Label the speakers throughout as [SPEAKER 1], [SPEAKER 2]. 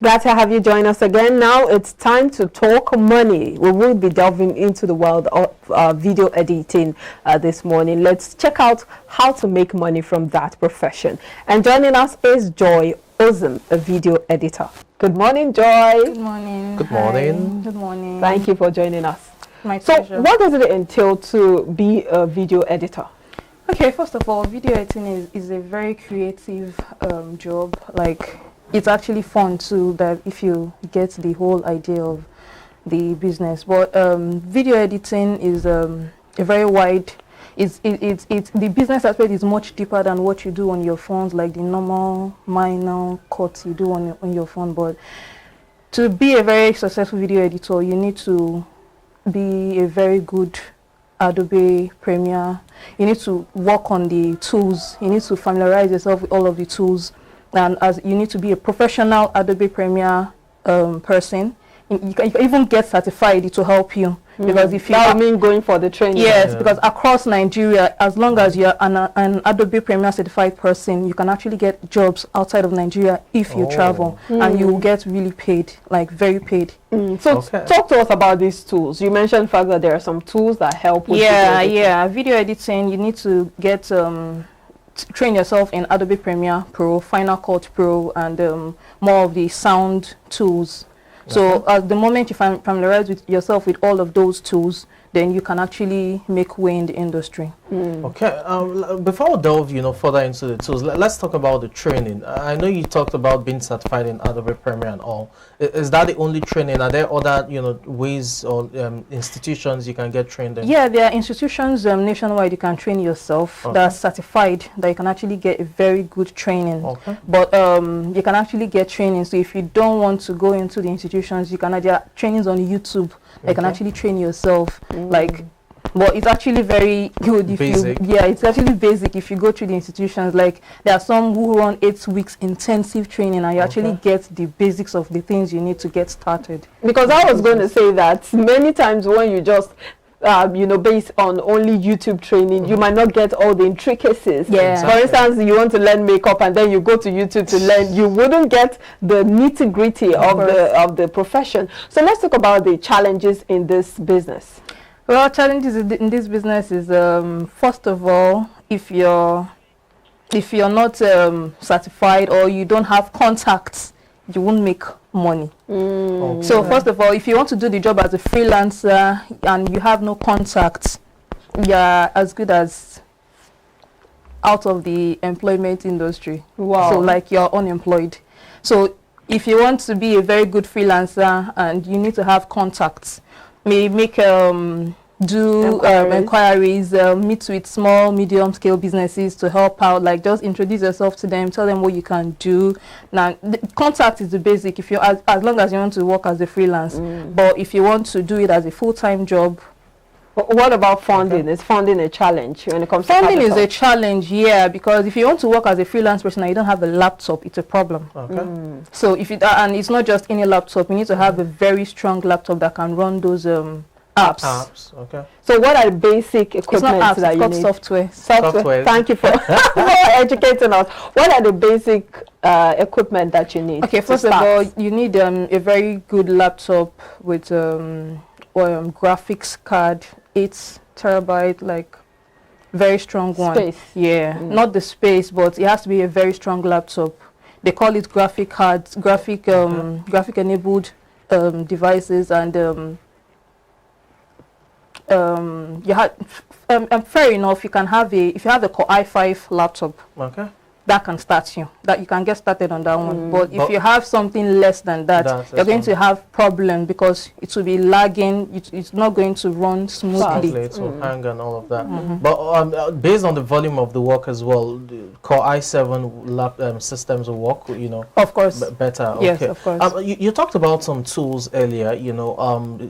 [SPEAKER 1] Glad to have you join us again. Now it's time to talk money. We will be delving into the world of video editing this morning. Let's check out how to make money from that profession. And joining us is Joy Ozum, a video editor. Good morning, Joy.
[SPEAKER 2] Good morning.
[SPEAKER 3] Good morning.
[SPEAKER 2] Hi. Good morning.
[SPEAKER 1] Thank you for joining us.
[SPEAKER 2] My pleasure.
[SPEAKER 1] So what does it entail to be a video editor?
[SPEAKER 2] Okay, first of all, video editing is a very creative job. Like, it's actually fun too, that if you get the whole idea of the business. But video editing is a very wide. It's the business aspect is much deeper than what you do on your phones, like the normal minor cuts you do on your phone. But to be a very successful video editor, you need to be a very good Adobe Premiere. You need to work on the tools. You need to familiarize yourself with all of the tools. And as you need to be a professional Adobe Premiere person, you can even get certified. It will help you, because if you
[SPEAKER 1] mean going for the training.
[SPEAKER 2] Yes, because across Nigeria, as long as you're an Adobe Premiere certified person, you can actually get jobs outside of Nigeria if you travel, and you will get really paid, like very paid.
[SPEAKER 1] So talk to us about these tools. You mentioned the fact that there are some tools that help with
[SPEAKER 2] video editing. You need to get train yourself in Adobe Premiere Pro, Final Cut Pro, and more of the sound tools. So at the moment you familiarize with yourself with all of those tools, then you can actually make way in the industry.
[SPEAKER 3] Okay, before we delve further into the tools, let's talk about the training. I know you talked about being certified in Adobe Premiere and all. Is that the only training? Are there other ways or institutions you can get trained in?
[SPEAKER 2] Yeah, there are institutions nationwide you can train yourself that are certified, that you can actually get a very good training. But you can actually get training. So if you don't want to go into the institutions, you can there are trainings on YouTube. You can actually train yourself. Like, but it's actually very good if it's actually basic if you go through the institutions. Like, there are some who run 8 weeks intensive training, and you actually get the basics of the things you need to get started.
[SPEAKER 1] Because I was going to say that many times when you just based on only YouTube training, you might not get all the intricacies. For instance, you want to learn makeup and then you go to YouTube to learn, you wouldn't get the nitty-gritty of the profession. So let's talk about the challenges in this business.
[SPEAKER 2] Well, challenges in this business is first of all, if you're not certified or you don't have contacts, you won't make money. So first of all, if you want to do the job as a freelancer and you have no contacts, you're as good as out of the employment industry. So like you're unemployed. So if you want to be a very good freelancer, and you need to have contacts, make inquiries, meet with small, medium scale businesses to help out, like just introduce yourself to them, tell them what you can do. Now, the contact is the basic if you as long as you want to work as a freelance. But if you want to do it as a full-time job.
[SPEAKER 1] What about funding? Is funding a challenge when it comes to
[SPEAKER 2] funding? Is a challenge, yeah, because if you want to work as a freelance person and you don't have a laptop, it's a problem. So if you and it's not just any laptop, you need to have a very strong laptop that can run those apps.
[SPEAKER 1] So what are the basic equipment that you need?
[SPEAKER 2] Software.
[SPEAKER 1] Thank you for educating us. What are the basic equipment that you need?
[SPEAKER 2] Okay, first of all, you need a very good laptop with graphics card, 8 terabyte, like very strong one. Not the space, but it has to be a very strong laptop. They call it graphic cards, graphic enabled devices, and you have fair enough, you can have if you have a Core i5 laptop, that can start you, that you can get started on that one. But if you have something less than that, you're going to have problem, because it will be lagging, it's not going to run smoothly.
[SPEAKER 3] It will hang and all of that. But based on the volume of the work as well, the Core i7 systems will work,
[SPEAKER 2] of course,
[SPEAKER 3] better.
[SPEAKER 2] Yes, of course.
[SPEAKER 3] You talked about some tools earlier,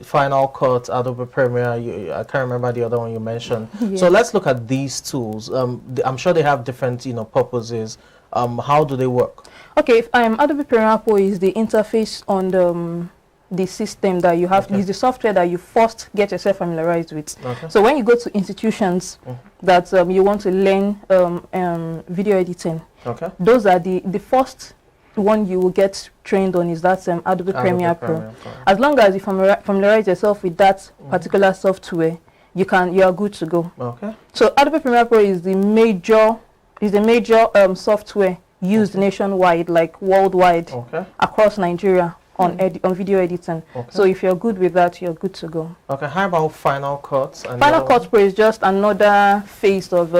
[SPEAKER 3] Final Cut, Adobe Premiere, I can't remember the other one you mentioned. So let's look at these tools. I'm sure they have different purposes. How do they work?
[SPEAKER 2] Okay, Adobe Premiere Pro is the interface on the system that you have. Is the software that you first get yourself familiarized with. So when you go to institutions that you want to learn video editing, those are the first one you will get trained on is that Adobe Premiere Pro. As long as you familiarize yourself with that particular software, you are good to go.
[SPEAKER 3] Okay.
[SPEAKER 2] So Adobe Premiere Pro is the major software used nationwide, like worldwide, across Nigeria on video editing. So if you're good with that, you're good to go.
[SPEAKER 3] Okay. How about Final Cut?
[SPEAKER 2] Final Cut Pro is just another phase of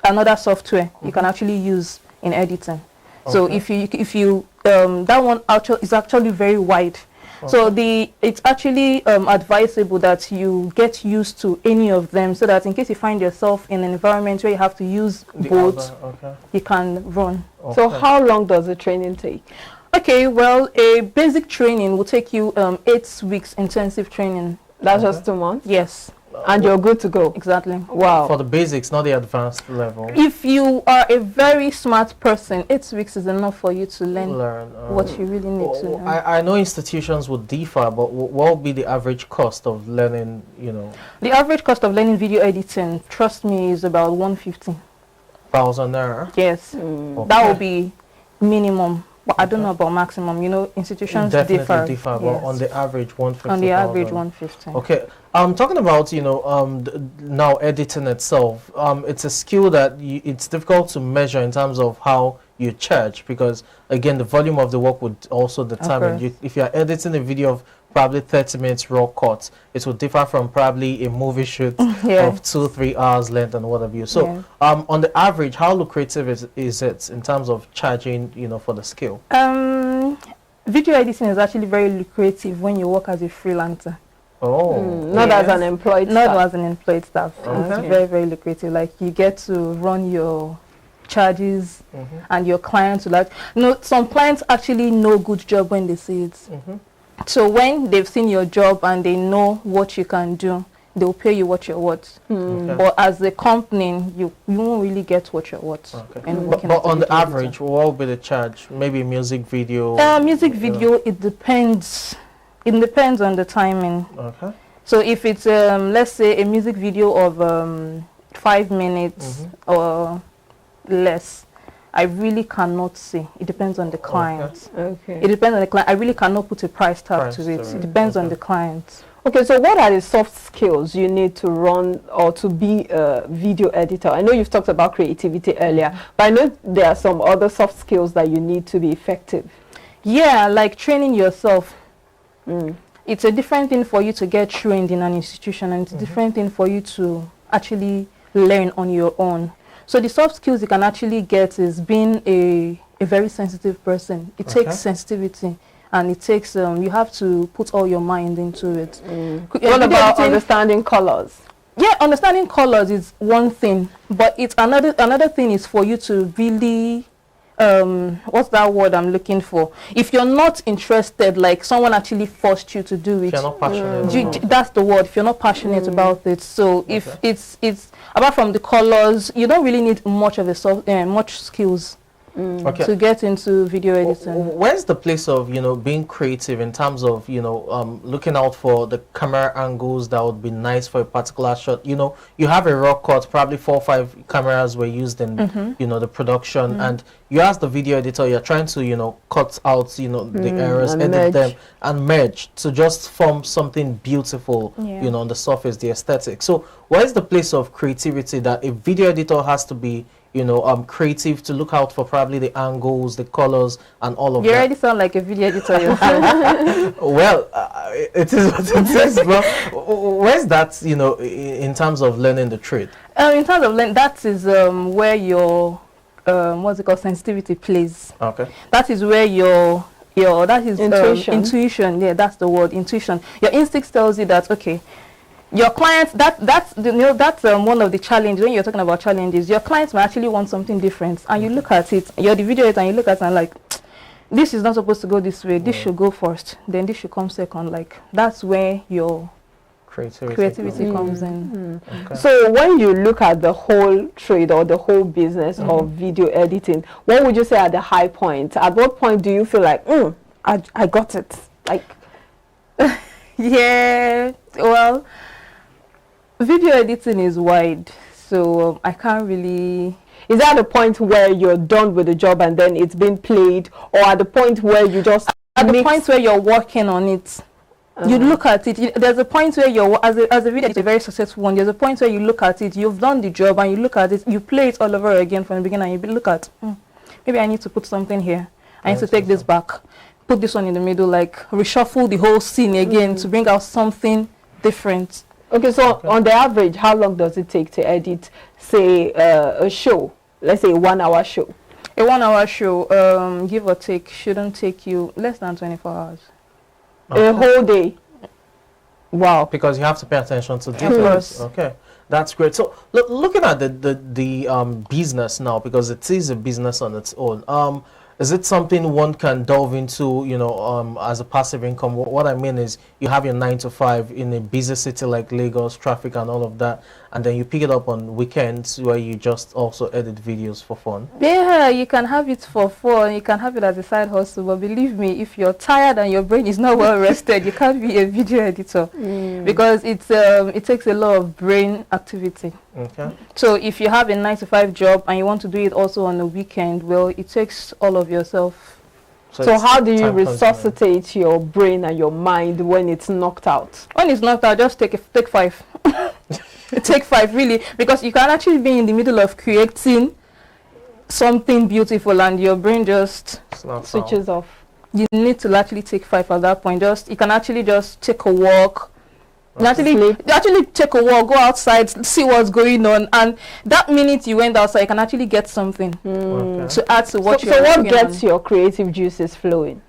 [SPEAKER 2] another software you can actually use in editing. So if you that one is actually very wide. So it's actually advisable that you get used to any of them, so that in case you find yourself in an environment where you have to use both, you can run.
[SPEAKER 1] So how long does the training take?
[SPEAKER 2] Okay, well, a basic training will take you 8 weeks intensive training.
[SPEAKER 1] That's just 2 months?
[SPEAKER 2] Yes.
[SPEAKER 1] And you're good to go.
[SPEAKER 2] Exactly.
[SPEAKER 1] Wow.
[SPEAKER 3] For the basics, not the advanced level.
[SPEAKER 2] If you are a very smart person, 8 weeks is enough for you to learn what you really need to learn.
[SPEAKER 3] I know institutions would differ, but what would be the average cost of learning,
[SPEAKER 2] The average cost of learning video editing, trust me, is about
[SPEAKER 3] 150,000 naira.
[SPEAKER 2] Yes. That will be minimum. But I don't know about maximum. Institutions differ.
[SPEAKER 3] But on the average, 150,000.
[SPEAKER 2] On the average, 150.
[SPEAKER 3] Okay. Talking about now editing itself. It's a skill that it's difficult to measure in terms of how you charge, because again the volume of the work would also determine. If you are editing a video of probably 30 minutes raw cuts, it would differ from probably a movie shoot of 2-3 hours length and what have you. So on the average, how lucrative is it in terms of charging for the skill?
[SPEAKER 2] Video editing is actually very lucrative when you work as a freelancer.
[SPEAKER 1] Not as an employed staff.
[SPEAKER 2] Not as an employed staff. It's very, very lucrative. Like, you get to run your charges and your clients will like, some clients actually know good job when they see it. So when they've seen your job and they know what you can do, they'll pay you what you're worth. But as a company, you won't really get what you're worth.
[SPEAKER 3] But on the average, what will be the charge? Maybe music video?
[SPEAKER 2] Music video, it depends. It depends on the timing. So if it's, let's say, a music video of 5 minutes or less, I really cannot say. It depends on the client. It depends on the client. I really cannot put a price tag to it. It depends on the client.
[SPEAKER 1] Okay, so what are the soft skills you need to run or to be a video editor? I know you've talked about creativity earlier, but I know there are some other soft skills that you need to be effective.
[SPEAKER 2] Yeah, like training yourself. It's a different thing for you to get trained in an institution, and it's a different thing for you to actually learn on your own. So the soft skills you can actually get is being a very sensitive person. It takes sensitivity, and it takes you have to put all your mind into it.
[SPEAKER 1] What about understanding colors?
[SPEAKER 2] Yeah, understanding colors is one thing, but it's another thing is for you to really what's that word I'm looking for? If you're not interested, like someone actually forced you to do it,
[SPEAKER 3] if you're not passionate
[SPEAKER 2] that's the word. If you're not passionate about it, so if it's apart from the colors, you don't really need much of much skills to get into video editing.
[SPEAKER 3] Where's the place of being creative in terms of looking out for the camera angles that would be nice for a particular shot? You have a raw cut, probably 4 or 5 cameras were used in the production, and you ask the video editor, you're trying to cut out the errors, edit them and merge to just form something beautiful on the surface, the aesthetic. So where's the place of creativity that a video editor has to be creative to look out for, probably the angles, the colors, and all of that?
[SPEAKER 2] You already sound like a video editor yourself.
[SPEAKER 3] Well, it is what it is, but where's that, in terms of learning the trade?
[SPEAKER 2] In terms of learning, that is where your, what's it called, sensitivity plays. That is where your that is intuition. Yeah, that's the word, intuition. Your instinct tells you that, okay, your clients, that's one of the challenges. When you're talking about challenges, your clients might actually want something different, and you look at it, you're the video editor, and you look at it and like, this is not supposed to go this way, this should go first, then this should come second. Like, that's where your creativity comes in.
[SPEAKER 1] So when you look at the whole trade or the whole business of video editing, what would you say are the high points? At what point do you feel like, I got it? Like,
[SPEAKER 2] yeah, well, video editing is wide, so I can't really.
[SPEAKER 1] Is that the point where you're done with the job and then it's been played, or at the point where you just
[SPEAKER 2] at the point where you're working on it? You look at it. There's a point where you're, as a video editor, a very successful one. There's a point where you look at it. You've done the job, and you look at it. You play it all over again from the beginning. And you look at, maybe I need to put something here. I need to take this back, put this one in the middle, like reshuffle the whole scene again to bring out something different.
[SPEAKER 1] Okay, so on the average, how long does it take to edit, say, a show? Let's say a 1 hour show.
[SPEAKER 2] A 1 hour show, give or take, shouldn't take you less than 24 hours.
[SPEAKER 1] A whole day. Wow.
[SPEAKER 3] Because you have to pay attention to details. Okay, that's great. So looking at the business now, because it is a business on its own. Is it something one can delve into, you know, as a passive income? What I mean is, you have your 9 to 5 in a busy city like Lagos, traffic and all of that, and then you pick it up on weekends where you just also edit videos for fun.
[SPEAKER 2] Yeah, you can have it for fun. You can have it as a side hustle. But believe me, if you're tired and your brain is not well rested, you can't be a video editor because it takes a lot of brain activity.
[SPEAKER 3] Okay.
[SPEAKER 2] So if you have a 9 to 5 job and you want to do it also on the weekend, well, it takes all of yourself.
[SPEAKER 1] So how do you resuscitate your brain and your mind when it's knocked out?
[SPEAKER 2] When it's knocked out, just take 5. Take 5, really, because you can actually be in the middle of creating something beautiful and your brain just
[SPEAKER 1] switches off.
[SPEAKER 2] You need to actually take 5 at that point. You can actually just take a walk. Actually take a walk, go outside, see what's going on, and that minute you went outside, you can actually get something to add to what you're
[SPEAKER 1] So what gets your creative juices flowing?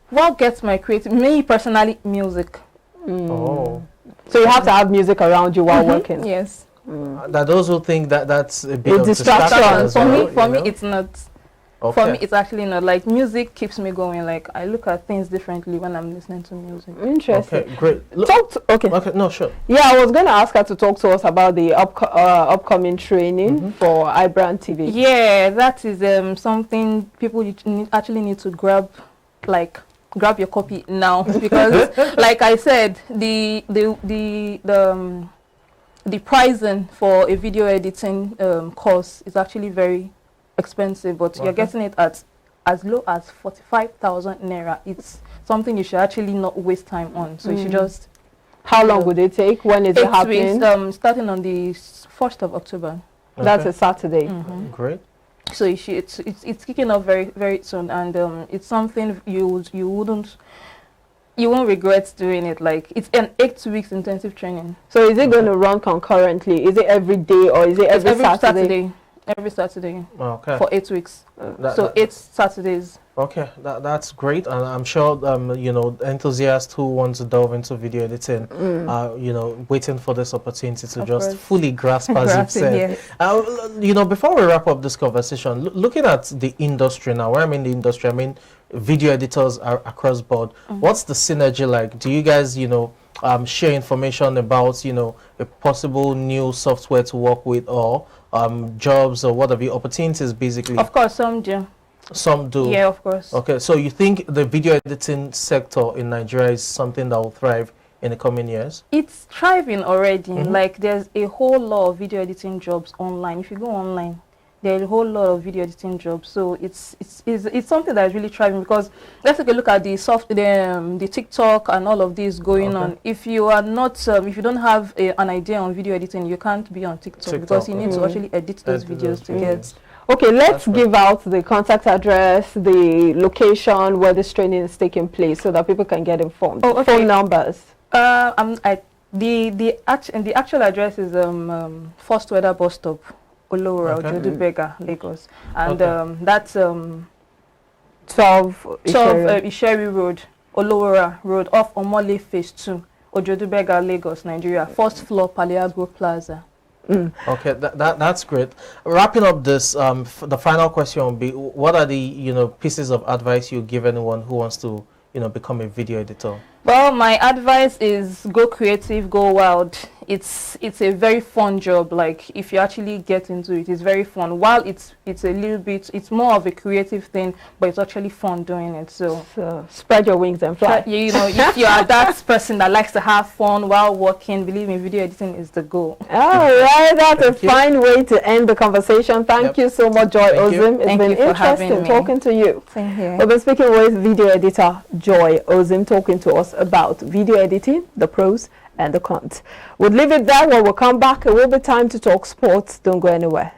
[SPEAKER 2] What gets my creative? Me personally, music.
[SPEAKER 3] Oh.
[SPEAKER 1] So you have to have music around you while working.
[SPEAKER 2] Yes.
[SPEAKER 3] That those who think that's a bit of
[SPEAKER 1] distraction.
[SPEAKER 2] For me, it's not.
[SPEAKER 3] Okay.
[SPEAKER 2] For me, it's actually not. Like, music keeps me going. Like, I look at things differently when I'm listening to music.
[SPEAKER 1] Interesting.
[SPEAKER 3] Okay, great. Okay, no, sure.
[SPEAKER 1] Yeah, I was going to ask her to talk to us about the upcoming training for iBrandTV.
[SPEAKER 2] Yeah, that is something people actually need to grab your copy now because, like I said, the pricing for a video editing course is actually very expensive, but you're getting it at as low as 45,000 naira. It's something you should actually not waste time on. So you should just.
[SPEAKER 1] How long would it take? When is it happening?
[SPEAKER 2] Starting on the 1st of October.
[SPEAKER 1] Okay. That's a Saturday.
[SPEAKER 3] Great.
[SPEAKER 2] So it's kicking off very, very soon, and it's something you won't regret doing it. Like, it's an 8 weeks intensive training.
[SPEAKER 1] So is it going to run concurrently? Is it every day or is it every Saturday?
[SPEAKER 2] Every Saturday.
[SPEAKER 3] Okay.
[SPEAKER 2] For 8 weeks. So 8 Saturdays.
[SPEAKER 3] Okay, that's great, and I'm sure you know, enthusiasts who want to delve into video editing are, you know, waiting for this opportunity to just fully grasp, as you've said. You know, before we wrap up this conversation, looking at the industry now, where I'm in the industry, I mean, video editors are across board. What's the synergy like? Do you guys, you know, share information about, you know, a possible new software to work with, or jobs, or what have you, opportunities basically?
[SPEAKER 2] Of course, some do.
[SPEAKER 3] Some do.
[SPEAKER 2] Yeah, of course.
[SPEAKER 3] Okay, so you think the video editing sector in Nigeria is something that will thrive in the coming years? It's
[SPEAKER 2] thriving already. Like, there's a whole lot of video editing jobs online. If you go online, there's a whole lot of video editing jobs. So it's something that is really thriving, because let's take a look at the TikTok and all of this going on. If you are not, if you don't have an idea on video editing, you can't be on TikTok because you need to actually edit those videos to get.
[SPEAKER 1] Okay, let's give out the contact address, the location where this training is taking place, so that people can get informed. Phone numbers.
[SPEAKER 2] The actual address is First Weather Bus Stop, Olowura, Ojodu-Bega, Lagos, and that's 12 Isheri Road, Olowura Road, off Omole Phase 2, Ojodu-Bega, Lagos, Nigeria. First floor, Paliagro Plaza.
[SPEAKER 3] Okay, that's great. Wrapping up this, the final question will be: what are the pieces of advice you give anyone who wants to become a video editor?
[SPEAKER 2] Well, my advice is go creative, go wild. It's a very fun job. Like if you actually get into it, it's very fun. While it's a little bit, it's more of a creative thing, but it's actually fun doing it. So
[SPEAKER 1] spread your wings and fly.
[SPEAKER 2] You know, if you are that person that likes to have fun while working, believe me, video editing is the goal.
[SPEAKER 1] All right, that's a fine way to end the conversation. Thank you so much, Joy Ozim. It's been interesting talking to you.
[SPEAKER 2] Same here.
[SPEAKER 1] We've been speaking with video editor Joy Ozim, talking to us about video editing, the pros and the cons. We'll leave it there. When we come back, it will be time to talk sports. Don't go anywhere.